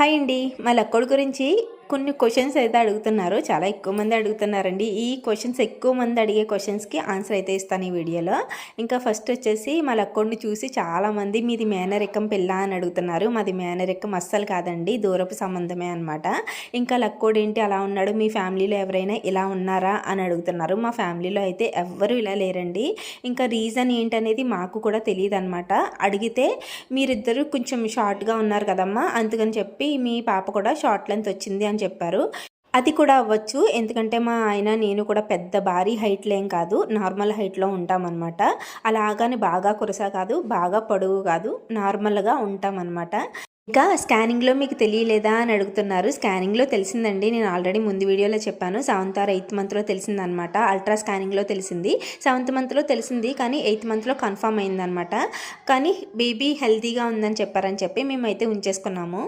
Hi అండి. మా లక్కోడి గురించి కొన్ని క్వశ్చన్స్ అయితే అడుగుతున్నారు. చాలా ఎక్కువ మంది అడుగుతున్నారండి. ఈ క్వశ్చన్స్ ఎక్కువ మంది అడిగే క్వశ్చన్స్‌కి ఆన్సర్ అయితే ఇస్తాను ఈ వీడియోలో. ఇంకా ఫస్ట్ వచ్చేసి మా లక్కోడిని చూసి చాలామంది మీది మేనరికం పిల్ల అని అడుగుతున్నారు. మాది మేనరికం అస్సలు కాదండి. దూరపు సంబంధమే అనమాట. ఇంకా లక్కోడు ఏంటి అలా ఉన్నాడు, మీ ఫ్యామిలీలో ఎవరైనా ఇలా ఉన్నారా అని అడుగుతున్నారు. మా ఫ్యామిలీలో అయితే ఎవ్వరూ ఇలా లేరండి. ఇంకా రీజన్ ఏంటనేది మాకు కూడా తెలీదనమాట. అడిగితే మీరిద్దరూ కొంచెం షార్ట్‌గా ఉన్నారు కదమ్మా, అందుకని చెప్పి మీ పాప కూడా షార్ట్ లెంత్ వచ్చింది అని చెప్పారు. అది కూడా అవ్వచ్చు. ఎందుకంటే మా ఆయన నేను కూడా పెద్ద భారీ హైట్‌లో ఏం కాదు. నార్మల్ హైట్‌లో ఉంటామనమాట. అలాగని బాగా కురస కాదు, బాగా పొడవు కాదు. నార్మల్‌గా ఉంటామనమాట. ఇంకా స్కానింగ్‌లో మీకు తెలియలేదా అని అడుగుతున్నారు. స్కానింగ్‌లో తెలిసిందండి. నేను ఆల్రెడీ ముందు వీడియోలో చెప్పాను. 7th ఆర్ 8th మంత్‌లో తెలిసిందనమాట. అల్ట్రా స్కానింగ్‌లో తెలిసింది. 7th మంత్‌లో తెలిసింది, కానీ 8th మంత్‌లో కన్ఫర్మ్ అయిందనమాట. కానీ బేబీ హెల్తీగా ఉందని చెప్పారని చెప్పి మేమైతే ఉంచేసుకున్నాము.